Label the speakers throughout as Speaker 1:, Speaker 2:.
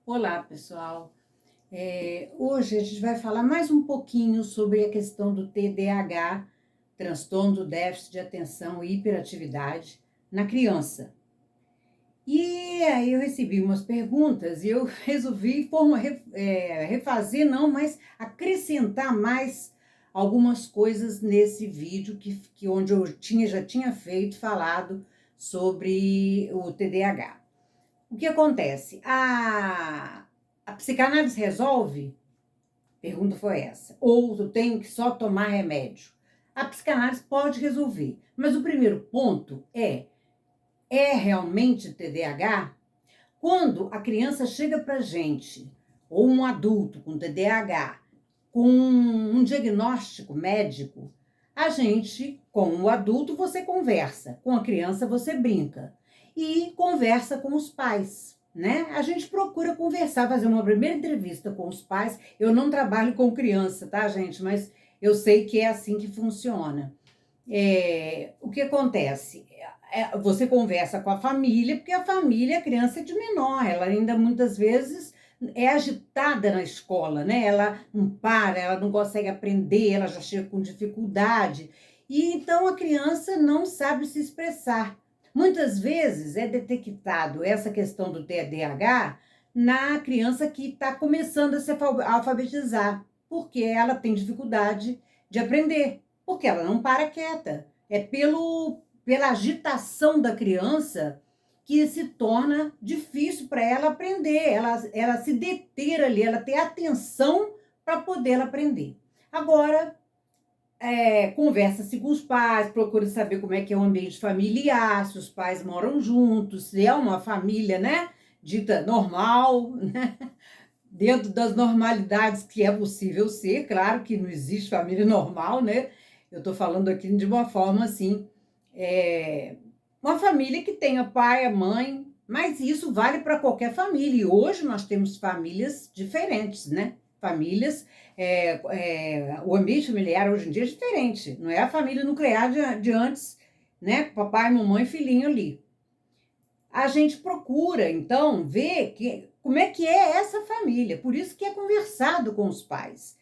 Speaker 1: Olá, pessoal. Hoje a gente vai falar mais um pouquinho sobre a questão do TDAH, transtorno do déficit de atenção e hiperatividade, na criança. E aí eu recebi umas perguntas e eu resolvi refazer, não, mas acrescentar mais algumas coisas nesse vídeo que onde já tinha falado sobre o TDAH. O que acontece? A psicanálise resolve? Pergunta foi essa. Ou eu tenho que só tomar remédio? A psicanálise pode resolver, mas o primeiro ponto é realmente TDAH? Quando a criança chega para a gente, ou um adulto com TDAH, com um diagnóstico médico, a gente, com o adulto, você conversa, com a criança, você brinca. E conversa com os pais, né? A gente procura conversar, fazer uma primeira entrevista com os pais. Eu não trabalho com criança, tá, gente? Mas eu sei que é assim que funciona. O que acontece? Você conversa com a família, porque a família, a criança é de menor, ela ainda muitas vezes é agitada na escola, né? Ela não para, ela não consegue aprender, ela já chega com dificuldade. E então a criança não sabe se expressar. Muitas vezes é detectado essa questão do TDAH na criança que está começando a se alfabetizar, porque ela tem dificuldade de aprender, porque ela não para quieta. É pela agitação da criança que se torna difícil para ela aprender, ela se deter ali, ela ter atenção para poder aprender. Agora, conversa-se com os pais, procura saber como é que é o ambiente familiar, se os pais moram juntos, se é uma família, né, dita normal, né, dentro das normalidades que é possível ser, claro que não existe família normal, né? Eu estou falando aqui de uma forma assim, uma família que tenha pai, a mãe, mas isso vale para qualquer família. E hoje nós temos famílias diferentes, né? O ambiente familiar hoje em dia é diferente, não é a família nuclear de antes, né? Papai, mamãe, filhinho ali. A gente procura, então, ver como é que é essa família. Por isso que é conversado com os pais.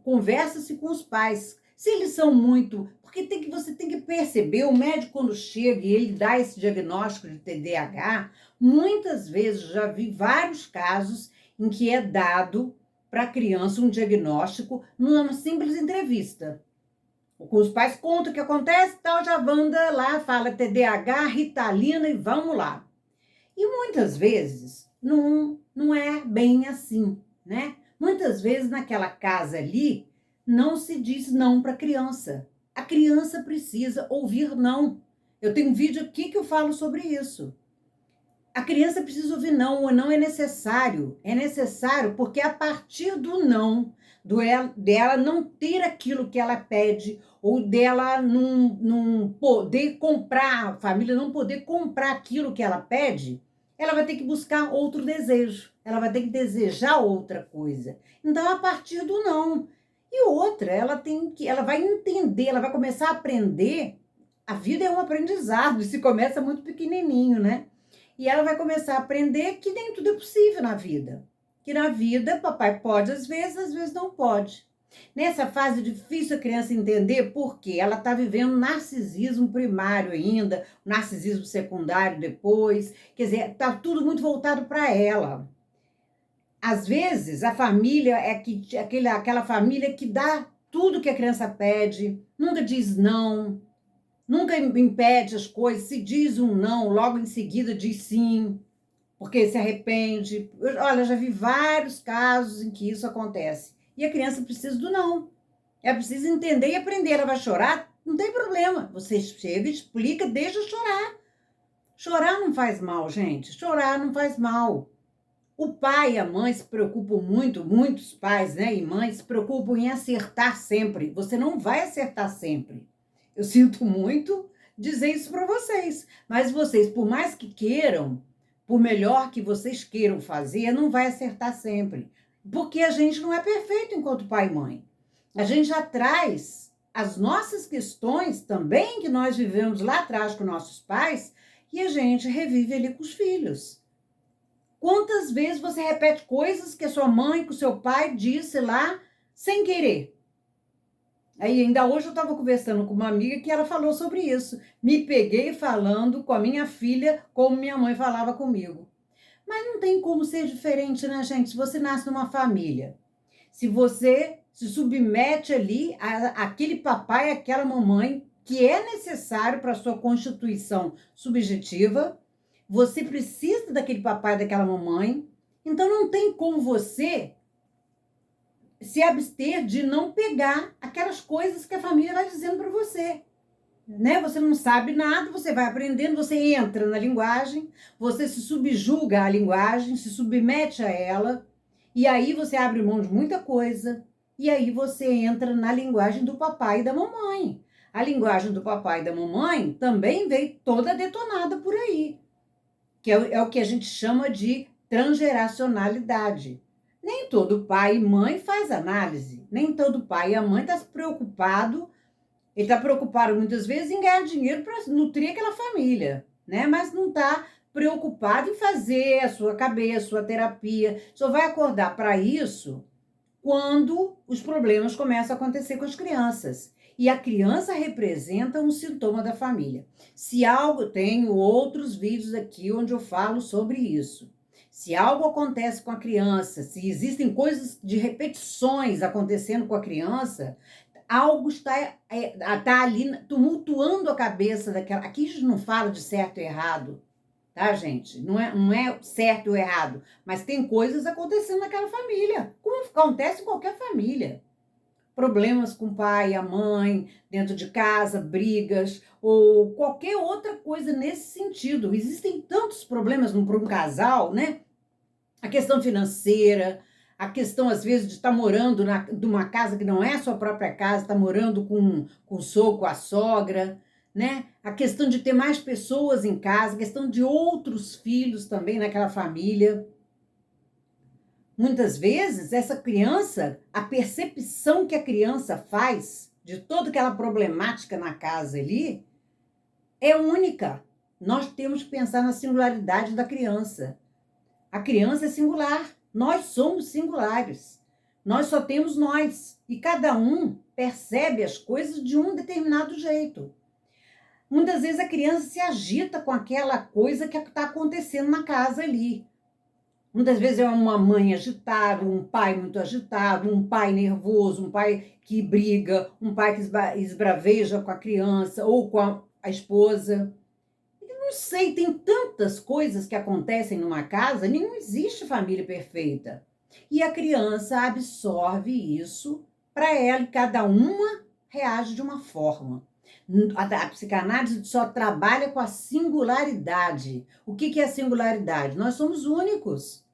Speaker 1: Conversa-se com os pais. Se eles são muito... Porque você tem que perceber, o médico quando chega e ele dá esse diagnóstico de TDAH, muitas vezes, já vi vários casos em que é dado para a criança um diagnóstico numa simples entrevista. Os pais contam o que acontece, tal, já Wanda lá fala TDAH, Ritalina e vamos lá. E muitas vezes não é bem assim, né? Muitas vezes naquela casa ali não se diz não para a criança. A criança precisa ouvir não. Eu tenho um vídeo aqui que eu falo sobre isso. A criança precisa ouvir não, o não é necessário. É necessário porque a partir do não, dela não ter aquilo que ela pede, ou dela não poder comprar, a família não poder comprar aquilo que ela pede, ela vai ter que buscar outro desejo, ela vai ter que desejar outra coisa. Então, a partir do não. E outra, ela vai entender, ela vai começar a aprender. A vida é um aprendizado, e se começa muito pequenininho, né? E ela vai começar a aprender que nem tudo é possível na vida. Que na vida, papai pode às vezes não pode. Nessa fase difícil a criança entender porque ela está vivendo narcisismo primário ainda, narcisismo secundário depois. Quer dizer, está tudo muito voltado para ela. Às vezes, a família aquela família que dá tudo que a criança pede, nunca diz não, nunca impede as coisas, se diz um não, logo em seguida diz sim, porque se arrepende. Olha, já vi vários casos em que isso acontece. E a criança precisa do não. Ela precisa entender e aprender. Ela vai chorar? Não tem problema. Você chega, explica, deixa chorar. Chorar não faz mal, gente. Chorar não faz mal. O pai e a mãe se preocupam muito, muitos pais, né, e mães se preocupam em acertar sempre. Você não vai acertar sempre. Eu sinto muito dizer isso para vocês, mas vocês, por mais que queiram, por melhor que vocês queiram fazer, não vai acertar sempre, porque a gente não é perfeito enquanto pai e mãe. A gente já traz as nossas questões também que nós vivemos lá atrás com nossos pais e a gente revive ali com os filhos. Quantas vezes você repete coisas que a sua mãe, que o seu pai disse lá, sem querer? Aí, ainda hoje eu estava conversando com uma amiga que ela falou sobre isso. Me peguei falando com a minha filha como minha mãe falava comigo. Mas não tem como ser diferente, né, gente? Se você nasce numa família, se você se submete ali àquele papai, àquela mamãe, que é necessário para a sua constituição subjetiva, você precisa daquele papai, daquela mamãe, então não tem como você se abster de não pegar aquelas coisas que a família vai dizendo para você. Né? Você não sabe nada, você vai aprendendo, você entra na linguagem, você se subjuga à linguagem, se submete a ela, e aí você abre mão de muita coisa, e aí você entra na linguagem do papai e da mamãe. A linguagem do papai e da mamãe também veio toda detonada por aí, que é o que a gente chama de transgeracionalidade. Nem todo pai e mãe faz análise, nem todo pai e a mãe está preocupado. Ele está preocupado muitas vezes em ganhar dinheiro para nutrir aquela família, né? Mas não está preocupado em fazer a sua cabeça, a sua terapia. Só vai acordar para isso quando os problemas começam a acontecer com as crianças. E a criança representa um sintoma da família. Se algo, tenho outros vídeos aqui onde eu falo sobre isso. Se algo acontece com a criança, se existem coisas de repetições acontecendo com a criança, algo está ali tumultuando a cabeça daquela. Aqui a gente não fala de certo e errado, tá, gente? Não é certo ou errado, mas tem coisas acontecendo naquela família, como acontece em qualquer família. Problemas com o pai, a mãe, dentro de casa, brigas, ou qualquer outra coisa nesse sentido. Existem tantos problemas para um casal, né? A questão financeira, a questão, às vezes, de estar morando numa casa que não é a sua própria casa, está morando com o sogro, com a sogra, né? A questão de ter mais pessoas em casa, a questão de outros filhos também naquela família. Muitas vezes, essa criança, a percepção que a criança faz de toda aquela problemática na casa ali é única. Nós temos que pensar na singularidade da criança. A criança é singular. Nós somos singulares. Nós só temos nós. E cada um percebe as coisas de um determinado jeito. Muitas vezes a criança se agita com aquela coisa que está acontecendo na casa ali. Muitas vezes é uma mãe agitada, um pai muito agitado, um pai nervoso, um pai que briga, um pai que esbraveja com a criança ou com a esposa. Não sei, tem tantas coisas que acontecem numa casa, não existe família perfeita. E a criança absorve isso para ela e cada uma reage de uma forma. A psicanálise só trabalha com a singularidade. O que é a singularidade? Nós somos únicos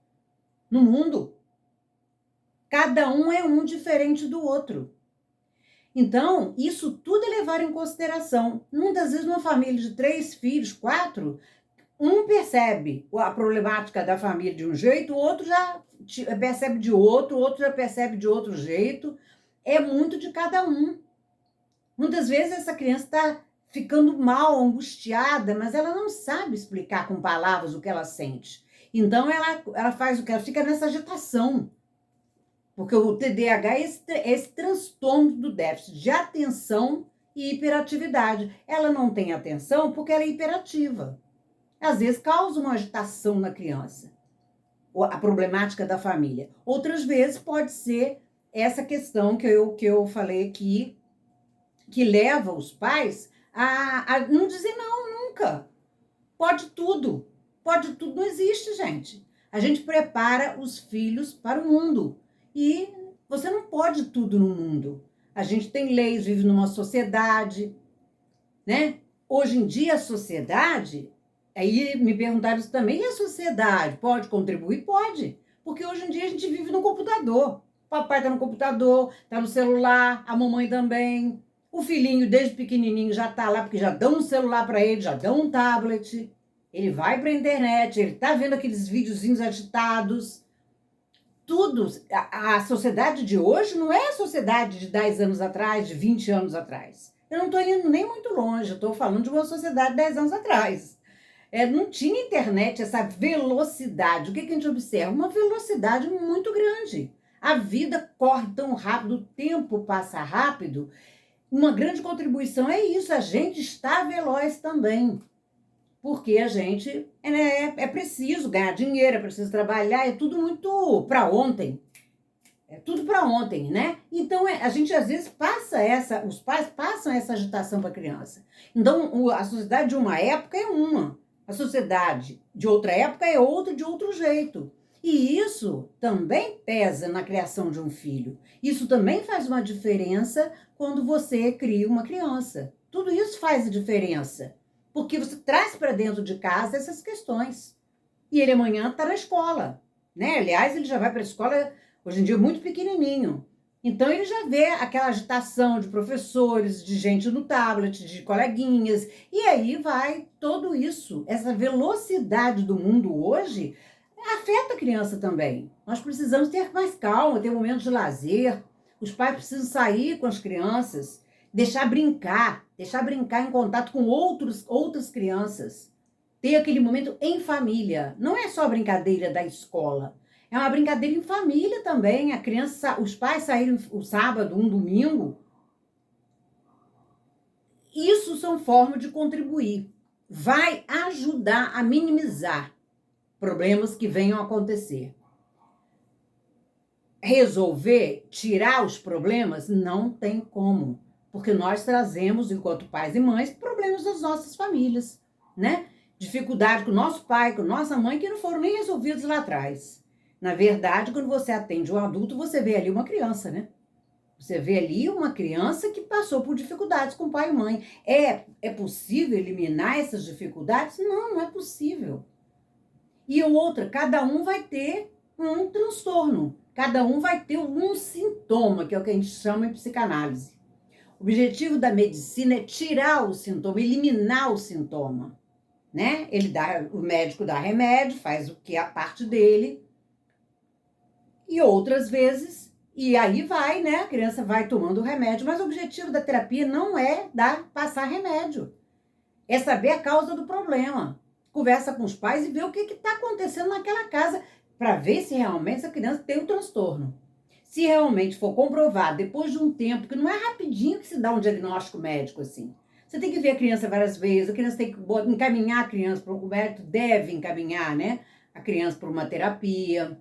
Speaker 1: no mundo. Cada um é um diferente do outro. Então, isso tudo é levar em consideração. Muitas vezes, numa família de 3 filhos, 4, um percebe a problemática da família de um jeito, o outro já percebe de outro, o outro já percebe de outro jeito. É muito de cada um. Muitas vezes, essa criança está ficando mal, angustiada, mas ela não sabe explicar com palavras o que ela sente. Então, ela faz o que? Ela fica nessa agitação. Porque o TDAH é esse transtorno do déficit de atenção e hiperatividade. Ela não tem atenção porque ela é hiperativa. Às vezes causa uma agitação na criança, a problemática da família. Outras vezes pode ser essa questão que eu falei aqui, que leva os pais a não dizer não nunca. Pode tudo. Pode tudo não existe, gente. A gente prepara os filhos para o mundo. E você não pode tudo no mundo. A gente tem leis, vive numa sociedade, né? Hoje em dia, a sociedade, aí me perguntaram isso também, e a sociedade pode contribuir? Pode, porque hoje em dia a gente vive no computador. O papai está no computador, está no celular, a mamãe também. O filhinho, desde pequenininho, já está lá, porque já dão um celular para ele, já dão um tablet. Ele vai para a internet, ele está vendo aqueles videozinhos agitados. Tudo, a sociedade de hoje não é a sociedade de 10 anos atrás, de 20 anos atrás. Eu não estou indo nem muito longe, eu estou falando de uma sociedade de 10 anos atrás. não tinha internet, essa velocidade. O que que a gente observa? Uma velocidade muito grande. A vida corre tão rápido, o tempo passa rápido. Uma grande contribuição é isso, a gente está veloz também. Porque a gente é preciso ganhar dinheiro, é preciso trabalhar, é tudo muito para ontem. É tudo para ontem, né? Então, a gente às vezes os pais passam essa agitação para a criança. Então, a sociedade de uma época é uma, a sociedade de outra época é outra, de outro jeito. E isso também pesa na criação de um filho. Isso também faz uma diferença quando você cria uma criança. Tudo isso faz a diferença, porque você traz para dentro de casa essas questões. E ele amanhã está na escola, né? Aliás, ele já vai para a escola hoje em dia muito pequenininho. Então ele já vê aquela agitação de professores, de gente no tablet, de coleguinhas, e aí vai tudo isso, essa velocidade do mundo hoje afeta a criança também. Nós precisamos ter mais calma, ter momentos de lazer. Os pais precisam sair com as crianças, deixar brincar em contato com outras crianças. Ter aquele momento em família. Não é só a brincadeira da escola. É uma brincadeira em família também. A criança, os pais saírem o sábado, um domingo. Isso são formas de contribuir. Vai ajudar a minimizar problemas que venham a acontecer. Resolver, tirar os problemas, não tem como. Porque nós trazemos, enquanto pais e mães, problemas das nossas famílias, né? Dificuldade com o nosso pai, com nossa mãe, que não foram nem resolvidos lá atrás. Na verdade, quando você atende um adulto, você vê ali uma criança, né? Você vê ali uma criança que passou por dificuldades com pai e mãe. É possível eliminar essas dificuldades? Não, não é possível. E outra, cada um vai ter um transtorno. Cada um vai ter um sintoma, que é o que a gente chama em psicanálise. O objetivo da medicina é tirar o sintoma, eliminar o sintoma, né? O médico dá remédio, faz o que é a parte dele, e outras vezes, e aí vai, né? A criança vai tomando o remédio, mas o objetivo da terapia não é passar remédio, é saber a causa do problema. Conversa com os pais e vê o que está acontecendo naquela casa, para ver se realmente essa criança tem o transtorno. Se realmente for comprovado, depois de um tempo, que não é rapidinho que se dá um diagnóstico médico assim. Você tem que ver a criança várias vezes, a criança tem que encaminhar a criança para o médico, deve encaminhar, né? A criança para uma terapia.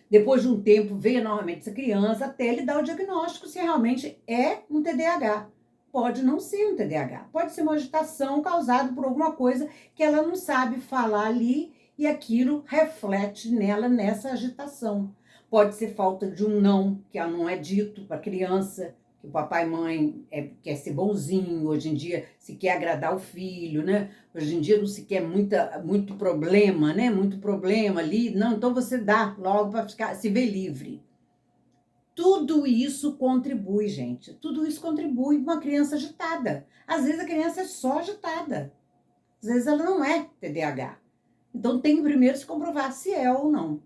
Speaker 1: Depois de um tempo, veio novamente essa criança até ele dar o diagnóstico se realmente é um TDAH. Pode não ser um TDAH, pode ser uma agitação causada por alguma coisa que ela não sabe falar ali e aquilo reflete nela nessa agitação. Pode ser falta de um não, que não é dito para a criança, que o papai e mãe quer ser bonzinho, hoje em dia se quer agradar o filho, né? Hoje em dia não se quer muito problema, né? Muito problema ali. Não, então você dá logo para se ver livre. Tudo isso contribui, gente. Tudo isso contribui para uma criança agitada. Às vezes a criança é só agitada. Às vezes ela não é TDAH. Então tem que primeiro se comprovar se é ou não.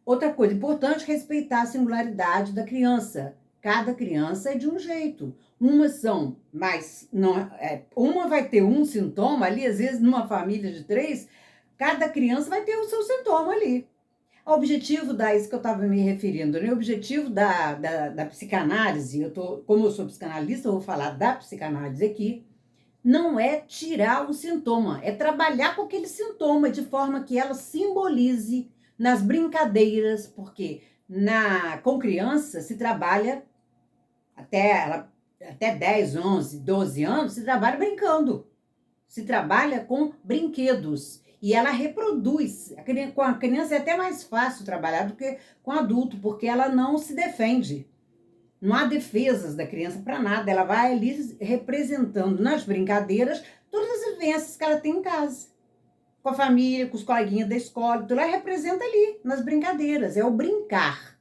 Speaker 1: Outra coisa importante, respeitar a singularidade da criança. Cada criança é de um jeito. Umas são mais... uma vai ter um sintoma ali, às vezes numa família de 3, cada criança vai ter o seu sintoma ali. O objetivo isso que eu estava me referindo, né? O objetivo da psicanálise, como eu sou psicanalista, eu vou falar da psicanálise aqui, não é tirar o sintoma, é trabalhar com aquele sintoma de forma que ela simbolize nas brincadeiras, porque com criança se trabalha até 10, 11, 12 anos, se trabalha brincando, se trabalha com brinquedos. E ela reproduz. Com a criança é até mais fácil trabalhar do que com adulto, porque ela não se defende. Não há defesas da criança para nada. Ela vai ali representando nas brincadeiras todas as vivências que ela tem em casa. Com a família, com os coleguinhas da escola. Então ela representa ali nas brincadeiras. É o brincar.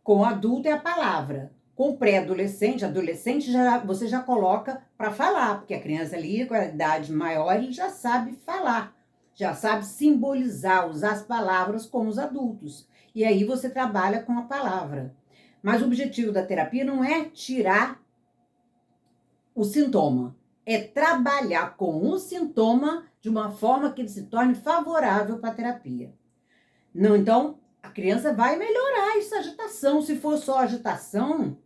Speaker 1: Com o adulto é a palavra. Com o pré-adolescente, adolescente, você já coloca para falar, porque a criança ali, com a idade maior, ele já sabe falar, já sabe simbolizar, usar as palavras como os adultos. E aí você trabalha com a palavra. Mas o objetivo da terapia não é tirar o sintoma, é trabalhar com o sintoma de uma forma que ele se torne favorável para a terapia. Não, então, a criança vai melhorar essa agitação. Se for só agitação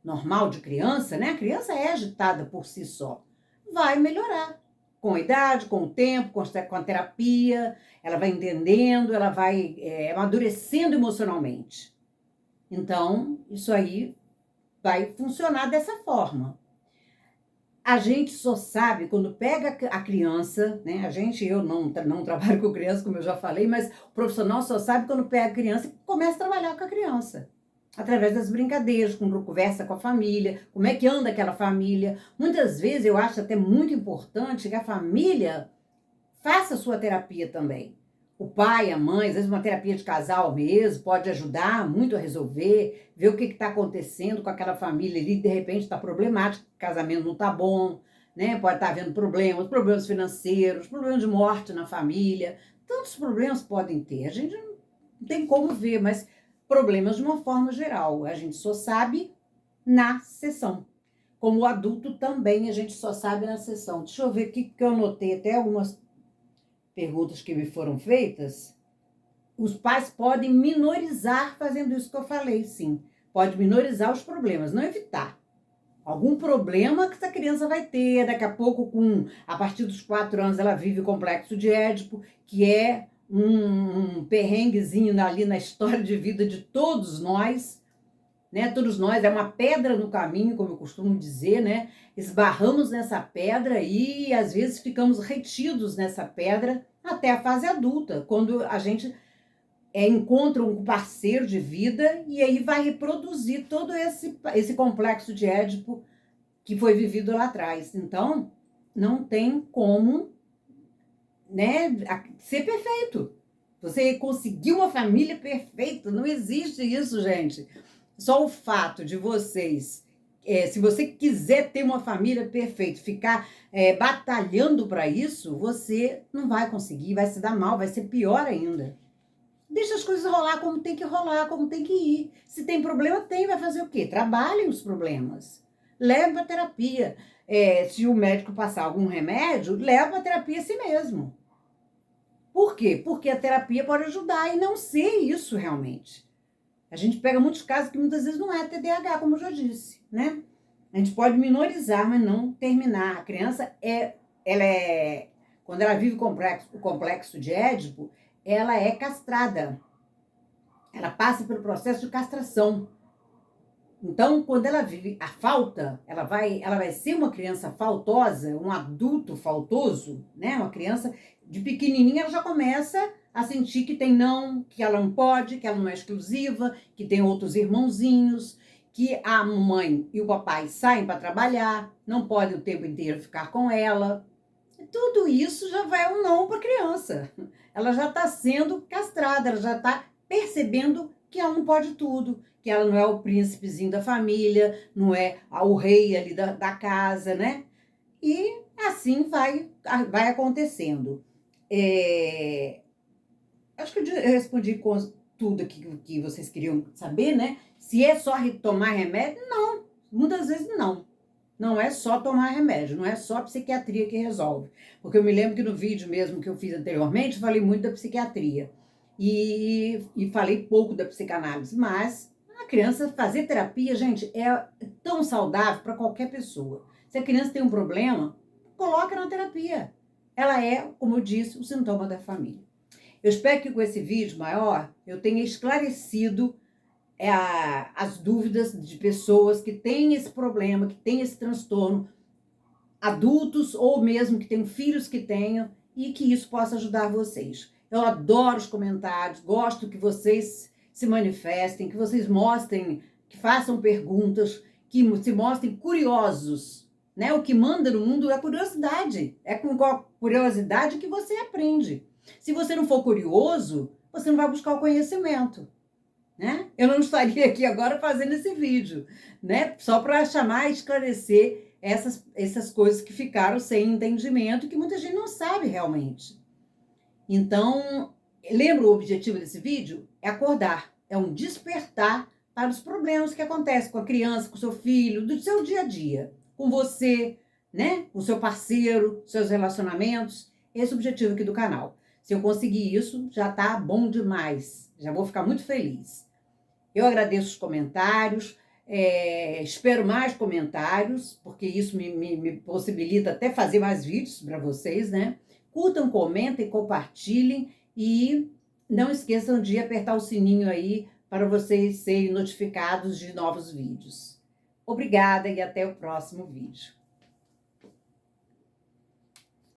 Speaker 1: normal de criança, né? A criança é agitada por si só. Vai melhorar. Com a idade, com o tempo, com a terapia, ela vai entendendo, ela vai amadurecendo emocionalmente. Então, isso aí vai funcionar dessa forma. A gente só sabe quando pega a criança, né? Eu não trabalho com criança, como eu já falei, mas o profissional só sabe quando pega a criança e começa a trabalhar com a criança. Através das brincadeiras, quando conversa com a família, como é que anda aquela família. Muitas vezes eu acho até muito importante que a família faça a sua terapia também. O pai, a mãe, às vezes uma terapia de casal mesmo, pode ajudar muito a resolver, ver o que está acontecendo com aquela família ali, de repente está problemático, o casamento não está bom, né? Pode estar havendo problemas financeiros, problemas de morte na família, tantos problemas podem ter. A gente não tem como ver, mas problemas de uma forma geral, a gente só sabe na sessão. Como adulto também, a gente só sabe na sessão. Deixa eu ver aqui, que eu anotei até algumas perguntas que me foram feitas. Os pais podem minorizar fazendo isso que eu falei, sim. Pode minorizar os problemas, não evitar. Algum problema que essa criança vai ter, daqui a pouco, a partir dos 4 anos, ela vive o complexo de Édipo, que é um perrenguezinho ali na história de vida de todos nós, né? Todos nós, é uma pedra no caminho, como eu costumo dizer, né? Esbarramos nessa pedra e às vezes ficamos retidos nessa pedra até a fase adulta, quando a gente encontra um parceiro de vida e aí vai reproduzir todo esse complexo de Édipo que foi vivido lá atrás. Então, não tem como, né, ser perfeito. Você conseguiu uma família perfeita, não existe isso, gente. Só o fato de vocês, se você quiser ter uma família perfeita, ficar batalhando para isso, você não vai conseguir, vai se dar mal, vai ser pior ainda. Deixa as coisas rolar, como tem que ir. Se tem problema, vai fazer o quê? Trabalhem os problemas. Leve para terapia. Se o médico passar algum remédio, leva para terapia a si mesmo. Por quê? Porque a terapia pode ajudar e não ser isso realmente. A gente pega muitos casos que muitas vezes não é TDAH, como eu já disse, né? A gente pode minorizar, mas não terminar. A criança, quando ela vive o complexo de Édipo, ela é castrada. Ela passa pelo processo de castração. Então, quando ela vive a falta, ela vai ser uma criança faltosa, um adulto faltoso, né? Uma criança de pequenininha, ela já começa a sentir que que ela não pode, que ela não é exclusiva, que tem outros irmãozinhos, que a mãe e o papai saem para trabalhar, não podem o tempo inteiro ficar com ela. Tudo isso já vai um não para a criança. Ela já está sendo castrada, ela já está percebendo que ela não pode tudo, que ela não é o príncipezinho da família, não é o rei ali da casa, né? E assim vai acontecendo. Acho que eu respondi com tudo que vocês queriam saber, né? Se é só tomar remédio, não. Muitas vezes não. Não é só tomar remédio, não é só a psiquiatria que resolve. Porque eu me lembro que no vídeo mesmo que eu fiz anteriormente, falei muito da psiquiatria. E falei pouco da psicanálise. Mas a criança fazer terapia, gente, é tão saudável para qualquer pessoa. Se a criança tem um problema, coloca na terapia. Ela é, como eu disse, o sintoma da família. Eu espero que com esse vídeo maior eu tenha esclarecido as dúvidas de pessoas que têm esse problema, que têm esse transtorno, adultos ou mesmo que tenham filhos que tenham, e que isso possa ajudar vocês. Eu adoro os comentários, gosto que vocês se manifestem, que vocês mostrem, que façam perguntas, que se mostrem curiosos, né? O que manda no mundo é a curiosidade. É com a curiosidade que você aprende. Se você não for curioso, você não vai buscar o conhecimento, né? Eu não estaria aqui agora fazendo esse vídeo, né? Só para chamar e esclarecer essas coisas que ficaram sem entendimento e que muita gente não sabe realmente. Então, lembra o objetivo desse vídeo? É acordar, é um despertar para os problemas que acontecem com a criança, com o seu filho, do seu dia a dia, com você, né? Com o seu parceiro, seus relacionamentos. Esse é o objetivo aqui do canal. Se eu conseguir isso, já tá bom demais. Já vou ficar muito feliz. Eu agradeço os comentários, espero mais comentários, porque isso me possibilita até fazer mais vídeos para vocês, né? Curtam, comentem, compartilhem e não esqueçam de apertar o sininho aí para vocês serem notificados de novos vídeos. Obrigada e até o próximo vídeo.